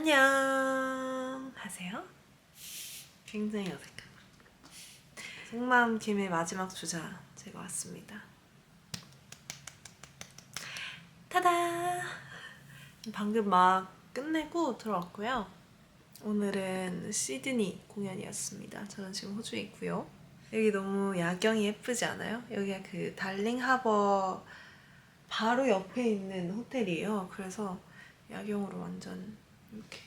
안녕하세요. 굉장히 어색한 속마음 김의 마지막 주자 제가 왔습니다. 타다! 방금 막 끝내고 들어왔고요. 오늘은 시드니 공연이었습니다. 저는 지금 호주에 있고요. 여기 너무 야경이 예쁘지 않아요? 여기가 그 달링 하버 바로 옆에 있는 호텔이에요. 그래서 야경으로 완전 이렇게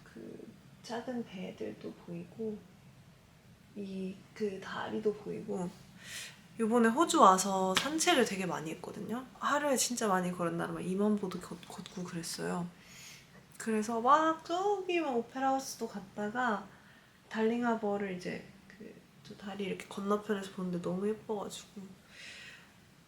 그 작은 배들도 보이고 그 다리도 보이고. 요번에 호주 와서 산책을 되게 많이 했거든요. 하루에 진짜 많이 걸었나 막 2만 보도 걷고 그랬어요. 그래서 막 저기 막 오페라 하우스도 갔다가 달링하버를 이제 저 다리 이렇게 건너편에서 보는데 너무 예뻐가지고.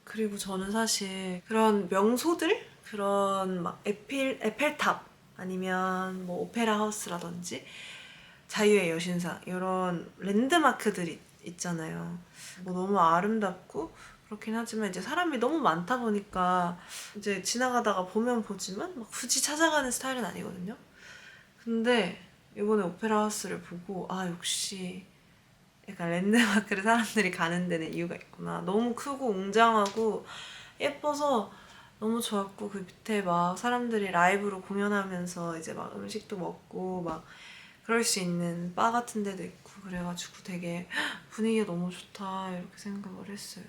그리고 저는 사실 그런 명소들, 그런 막 에펠탑 아니면 뭐 오페라 하우스라든지 자유의 여신상 이런 랜드마크들이 있잖아요. 뭐 너무 아름답고 그렇긴 하지만 이제 사람이 너무 많다 보니까 이제 지나가다가 보면 보지만 막 굳이 찾아가는 스타일은 아니거든요. 근데 이번에 오페라 하우스를 보고 역시 약간 랜드마크를 사람들이 가는 데는 이유가 있구나. 너무 크고 웅장하고 예뻐서 너무 좋았고, 그 밑에 막 사람들이 라이브로 공연하면서 이제 막 음식도 먹고 막 그럴 수 있는 바 같은 데도 있고 그래가지고 되게 분위기가 너무 좋다 이렇게 생각을 했어요.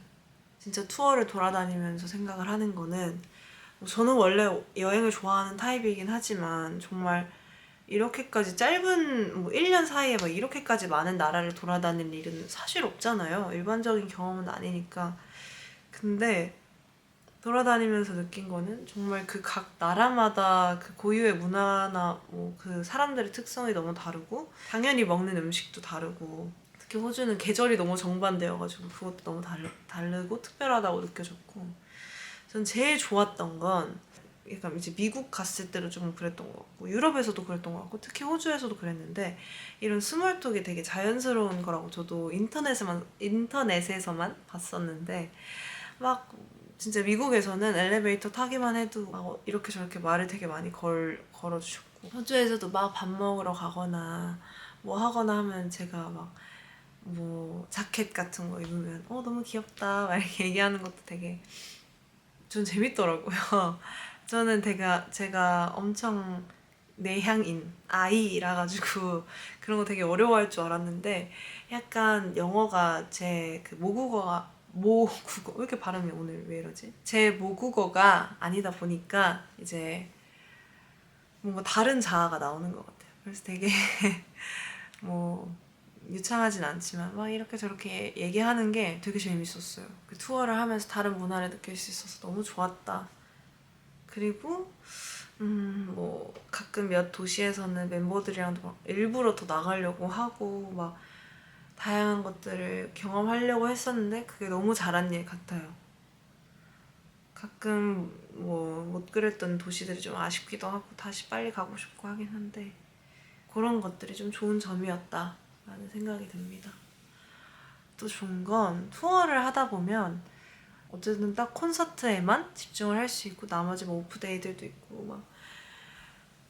진짜 투어를 돌아다니면서 생각을 하는 거는, 저는 원래 여행을 좋아하는 타입이긴 하지만 정말 이렇게까지 짧은 1년 사이에 막 이렇게까지 많은 나라를 돌아다닐 일은 사실 없잖아요. 일반적인 경험은 아니니까. 근데 돌아다니면서 느낀 거는 정말 그 각 나라마다 그 고유의 문화나 뭐 그 사람들의 특성이 너무 다르고, 당연히 먹는 음식도 다르고, 특히 호주는 계절이 너무 정반대여가지고 그것도 너무 다르고 특별하다고 느껴졌고. 전 제일 좋았던 건 약간 이제 미국 갔을 때도 좀 그랬던 것 같고 유럽에서도 그랬던 것 같고 특히 호주에서도 그랬는데, 이런 스몰톡이 되게 자연스러운 거라고 저도 인터넷에서만 봤었는데, 막 진짜 미국에서는 엘리베이터 타기만 해도 막 이렇게 저렇게 말을 되게 많이 걸어주셨고, 호주에서도 막 밥 먹으러 가거나 뭐 하거나 하면 제가 막 뭐 자켓 같은 거 입으면 너무 귀엽다 막 이렇게 얘기하는 것도 되게 전 재밌더라고요. 저는 제가 엄청 내향인 아이라 가지고 그런 거 되게 어려워할 줄 알았는데, 약간 영어가 제 그 모국어 왜 이렇게 발음이 오늘 왜 이러지? 제 모국어가 아니다 보니까 이제 뭔가 다른 자아가 나오는 것 같아요. 그래서 되게 뭐 유창하진 않지만 막 이렇게 저렇게 얘기하는 게 되게 재밌었어요. 그 투어를 하면서 다른 문화를 느낄 수 있어서 너무 좋았다. 그리고 뭐 가끔 몇 도시에서는 멤버들이랑도 막 일부러 더 나가려고 하고 막 다양한 것들을 경험하려고 했었는데 그게 너무 잘한 일 같아요. 가끔 뭐 못 그랬던 도시들이 좀 아쉽기도 하고 다시 빨리 가고 싶고 하긴 한데, 그런 것들이 좀 좋은 점이었다라는 생각이 듭니다. 또 좋은 건 투어를 하다 보면 어쨌든 딱 콘서트에만 집중을 할 수 있고 나머지 뭐 오프데이들도 있고 막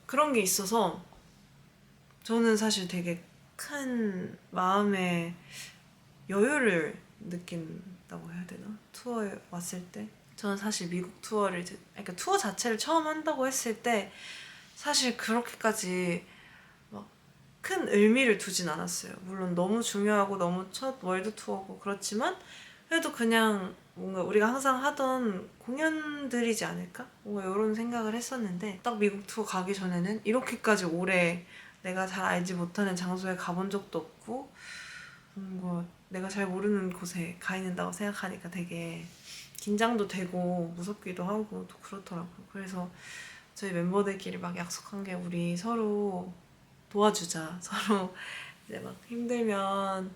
그런 게 있어서 저는 사실 되게 큰 마음의 여유를 느낀다고 해야 되나? 투어에 왔을 때. 저는 사실 미국 투어를 그러니까 투어 자체를 처음 한다고 했을 때 사실 그렇게까지 막 큰 의미를 두진 않았어요. 물론 너무 중요하고 너무 첫 월드 투어고 그렇지만 그래도 그냥 뭔가 우리가 항상 하던 공연들이지 않을까? 뭔가 이런 생각을 했었는데, 딱 미국 투어 가기 전에는 이렇게까지 오래 내가 잘 알지 못하는 장소에 가본 적도 없고 뭔가 내가 잘 모르는 곳에 가 있는다고 생각하니까 되게 긴장도 되고 무섭기도 하고 또 그렇더라고요. 그래서 저희 멤버들끼리 막 약속한 게, 우리 서로 도와주자. 서로 이제 막 힘들면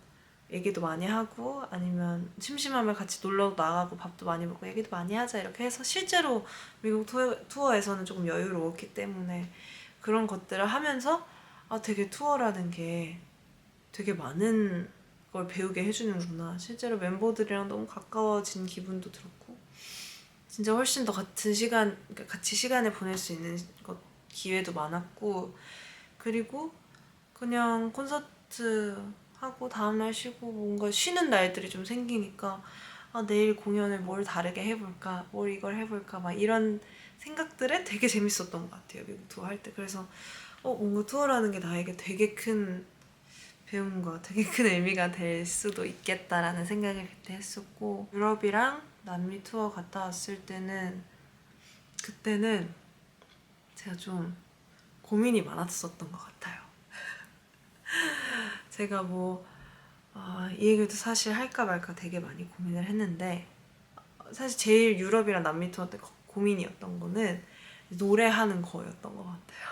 얘기도 많이 하고 아니면 심심하면 같이 놀러 나가고 밥도 많이 먹고 얘기도 많이 하자 이렇게 해서, 실제로 미국 투어에서는 조금 여유로웠기 때문에 그런 것들을 하면서 되게 투어라는 게 되게 많은 걸 배우게 해주는구나. 실제로 멤버들이랑 너무 가까워진 기분도 들었고, 진짜 훨씬 더 같이 시간을 보낼 수 있는 것 기회도 많았고, 그리고 그냥 콘서트 하고 다음날 쉬고 뭔가 쉬는 날들이 좀 생기니까 아, 내일 공연을 뭘 다르게 해볼까, 뭘 이걸 해볼까 막 이런 생각들에 되게 재밌었던 것 같아요, 미국 투어 할 때. 그래서 뭔가 투어라는 게 나에게 되게 큰 배움과 되게 큰 의미가 될 수도 있겠다라는 생각을 그때 했었고, 유럽이랑 남미 투어 갔다 왔을 때는 그때는 제가 좀 고민이 많았었던 것 같아요. 제가 이 얘기도 사실 할까 말까 되게 많이 고민을 했는데, 사실 제일 유럽이랑 남미 투어 때 고민이었던 거는 노래하는 거였던 것 같아요.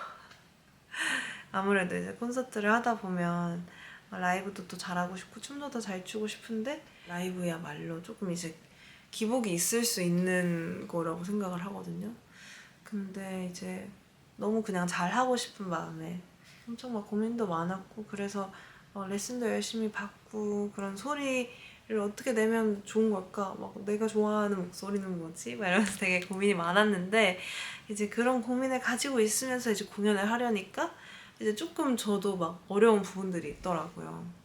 아무래도 이제 콘서트를 하다 보면 라이브도 또 잘하고 싶고 춤도 더 잘 추고 싶은데, 라이브야말로 조금 이제 기복이 있을 수 있는 거라고 생각을 하거든요. 근데 이제 너무 그냥 잘하고 싶은 마음에 엄청 막 고민도 많았고, 그래서 레슨도 열심히 받고, 그런 소리를 어떻게 내면 좋은 걸까? 막 내가 좋아하는 목소리는 뭐지? 막 이러면서 되게 고민이 많았는데, 이제 그런 고민을 가지고 있으면서 이제 공연을 하려니까 이제 조금 저도 막 어려운 부분들이 있더라고요.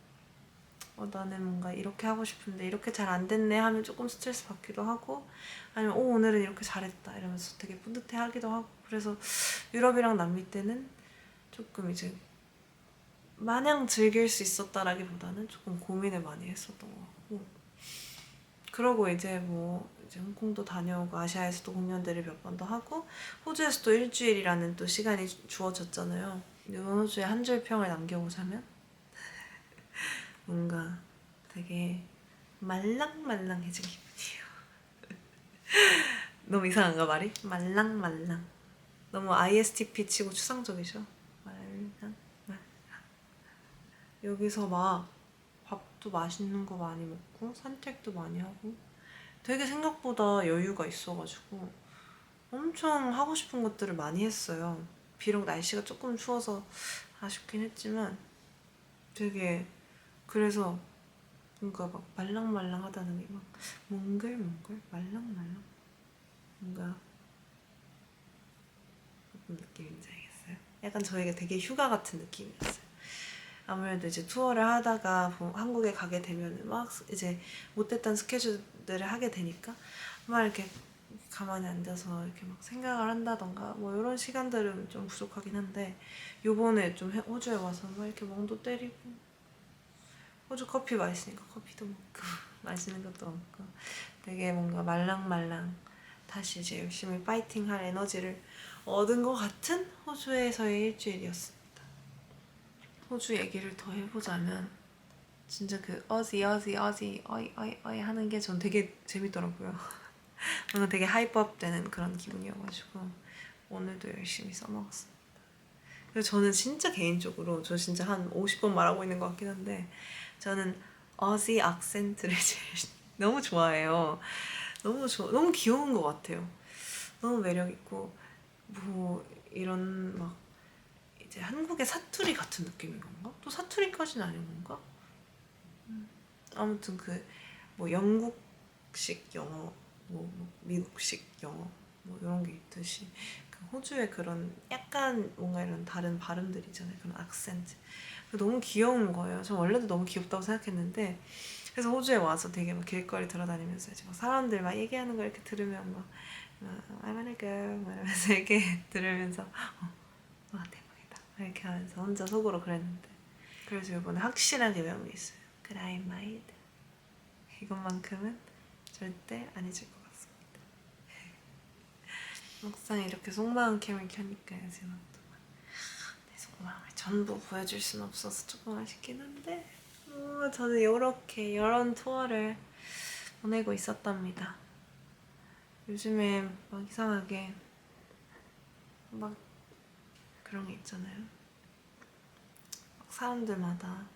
나는 뭔가 이렇게 하고 싶은데 이렇게 잘 안 됐네 하면 조금 스트레스 받기도 하고, 아니면 오늘은 이렇게 잘했다 이러면서 되게 뿌듯해 하기도 하고. 그래서 유럽이랑 남미 때는 조금 이제 마냥 즐길 수 있었다라기보다는 조금 고민을 많이 했었던 것 같고, 그러고 이제 이제 홍콩도 다녀오고 아시아에서도 공연들을 몇 번 더 하고 호주에서도 일주일이라는 또 시간이 주어졌잖아요. 이번 호주에 한 줄 평을 남겨보자면 뭔가 되게 말랑말랑해진 기분이에요. 너무 이상한가 말이? 말랑말랑. 너무 ISTP 치고 추상적이죠? 말랑. 여기서 막 밥도 맛있는 거 많이 먹고 산책도 많이 하고 되게 생각보다 여유가 있어가지고 엄청 하고 싶은 것들을 많이 했어요. 비록 날씨가 조금 추워서 아쉽긴 했지만 되게, 그래서 뭔가 막 말랑말랑하다는 게 막 몽글몽글 말랑말랑, 뭔가 어떤 느낌인지 알겠어요? 약간 저에게 되게 휴가 같은 느낌이었어요. 아무래도 이제 투어를 하다가 한국에 가게 되면 막 이제 못했던 스케줄들을 하게 되니까 막 이렇게 가만히 앉아서 이렇게 막 생각을 한다던가 뭐 이런 시간들은 좀 부족하긴 한데, 요번에 좀 호주에 와서 막 이렇게 멍도 때리고, 호주 커피 맛있으니까 커피도 먹고 맛있는 것도 먹고 되게 뭔가 말랑말랑 다시 이제 열심히 파이팅할 에너지를 얻은 것 같은 호주에서의 일주일이었습니다. 호주 얘기를 더 해보자면 진짜 그 어지 어이 하는 게 전 되게 재밌더라고요. 뭔가 되게 하이퍼업 되는 그런 기분이어가지고 오늘도 열심히 써먹었습니다. 그래서 저는 진짜 개인적으로 저 진짜 한 50번 말하고 있는 것 같긴 한데, 저는 어지 악센트를 제일 너무 좋아해요. 너무 귀여운 것 같아요. 너무 매력있고 이런 막 이제 한국의 사투리 같은 느낌인 건가? 또 사투리까지는 아닌 건가? 아무튼 영국식 영어, 미국식 영어 이런 게 있듯이 그 호주의 그런 약간 뭔가 이런 다른 발음들 있잖아요. 그런 악센트. 너무 귀여운 거예요. 전 원래도 너무 귀엽다고 생각했는데, 그래서 호주에 와서 되게 막 길거리 돌아다니면서 이제 막 사람들 막 얘기하는 거 이렇게 들으면 막 I'm gonna go 막 이러면서 이렇게 들으면서 와 대박이다 이렇게 하면서 혼자 속으로 그랬는데, 그래서 이번에 확실하게 외운 게 있어요. 그라인마이드. 이것만큼은 절대 안 잊을 것 같습니다. 막상 이렇게 속마음 캠을 켜니까 이제 막 내 속마음을 전부 보여줄 수는 없어서 조금 아쉽긴 한데, 저는 이런 투어를 보내고 있었답니다. 요즘에 막 이상하게 막 그런 게 있잖아요. 막 사람들마다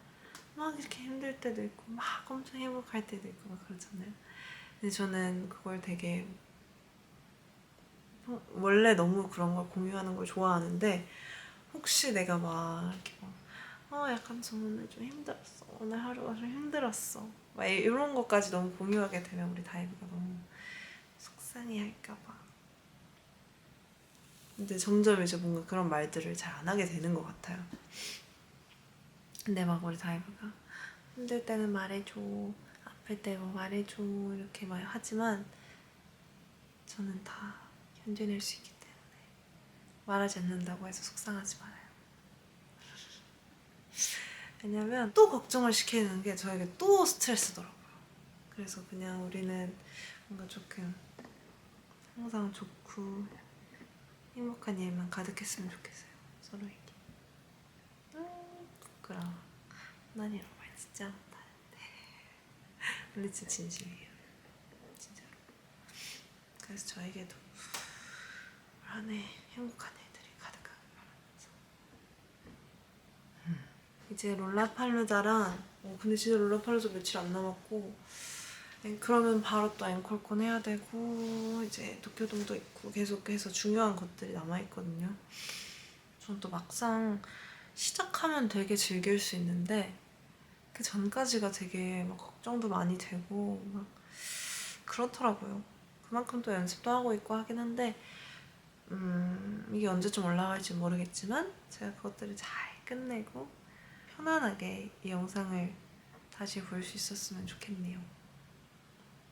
막 이렇게 힘들 때도 있고 막 엄청 행복할 때도 있고 막 그렇잖아요. 근데 저는 그걸 되게 원래 너무 그런 걸 공유하는 걸 좋아하는데, 혹시 내가 막 이렇게 약간 저 오늘 좀 힘들었어, 오늘 하루가 좀 힘들었어 막 이런 것까지 너무 공유하게 되면 우리 다이브가 너무 속상해 할까봐 근데 점점 이제 뭔가 그런 말들을 잘 안 하게 되는 것 같아요. 근데 막 우리 다이브가 힘들 때는 말해줘, 아플 때 뭐 말해줘 이렇게 막 하지만 저는 다 견뎌낼 수 있기 때문에 말하지 않는다고 해서 속상하지 말아요. 왜냐면 또 걱정을 시키는 게 저에게 또 스트레스더라고요. 그래서 그냥 우리는 뭔가 조금 항상 좋고 행복한 일만 가득했으면 좋겠어요. 서로에게. 부끄러워. 난 이런 말 진짜 못하는데. 근데 진짜 진심이에요. 진짜로. 그래서 저에게도 올 한해 행복한 일들이 가득하길 바라면서 이제 롤라팔루자랑 근데 진짜 롤라팔루자 며칠 안 남았고 그러면 바로 또 앵콜콘 해야 되고 이제 도쿄돔도 있고 계속해서 중요한 것들이 남아있거든요. 전 또 막상 시작하면 되게 즐길 수 있는데 그 전까지가 되게 막 걱정도 많이 되고 막 그렇더라고요. 그만큼 또 연습도 하고 있고 하긴 한데 이게 언제쯤 올라갈지 모르겠지만 제가 그것들을 잘 끝내고 편안하게 이 영상을 다시 볼 수 있었으면 좋겠네요.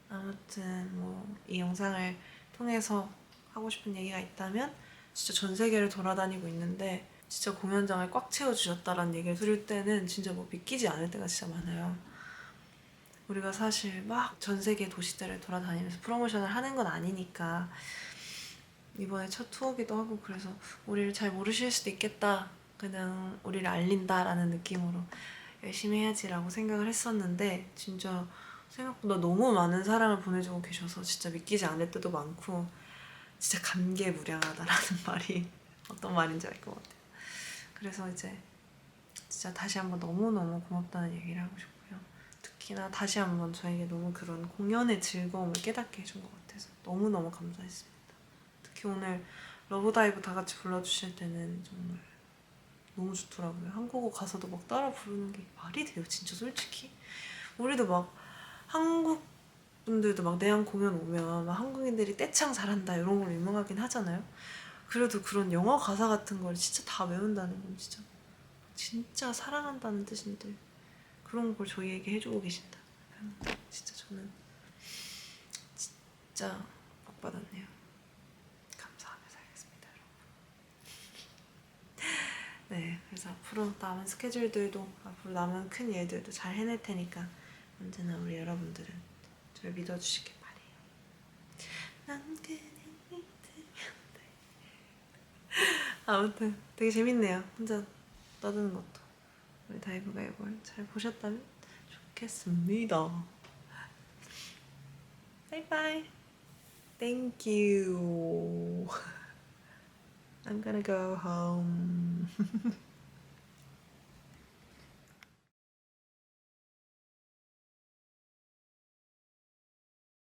아무튼 뭐 이 영상을 통해서 하고 싶은 얘기가 있다면 진짜 전 세계를 돌아다니고 있는데 진짜 공연장을 꽉 채워주셨다라는 얘기를 들을 때는 진짜 뭐 믿기지 않을 때가 진짜 많아요. 우리가 사실 막 전 세계 도시들을 돌아다니면서 프로모션을 하는 건 아니니까 이번에 첫 투어기도 하고 그래서 우리를 잘 모르실 수도 있겠다. 그냥 우리를 알린다라는 느낌으로 열심히 해야지라고 생각을 했었는데 진짜 생각보다 너무 많은 사랑을 보내주고 계셔서 진짜 믿기지 않을 때도 많고 진짜 감개무량하다라는 말이 어떤 말인지 알 것 같아요. 그래서 이제 진짜 다시 한번 너무너무 고맙다는 얘기를 하고 싶고요. 특히나 다시 한번 저에게 너무 그런 공연의 즐거움을 깨닫게 해준 것 같아서 너무너무 감사했습니다. 특히 오늘 러브다이브 다 같이 불러주실 때는 정말 너무 좋더라고요. 한국어 가사도 막 따라 부르는 게 말이 돼요, 진짜 솔직히. 우리도 막 한국 분들도 막 내한 공연 오면 막 한국인들이 떼창 잘한다 이런 걸로 유명하긴 하잖아요. 그래도 그런 영어 가사 같은 걸 진짜 다 외운다는 건 진짜 사랑한다는 뜻인데 그런 걸 저희에게 해주고 계신다. 진짜 저는 진짜 복 받았네요. 감사하며 살겠습니다, 여러분. 네, 그래서 앞으로 남은 스케줄들도 앞으로 남은 큰 일들도 잘 해낼 테니까 언제나 우리 여러분들은 저를 믿어주시길 바래요. 난 그냥 믿으면 돼. 아무튼 되게 재밌네요. 혼자 떠드는 것도. 우리 다이브가 이걸 잘 보셨다면 좋겠습니다. 바이바이. Thank you. I'm gonna go home.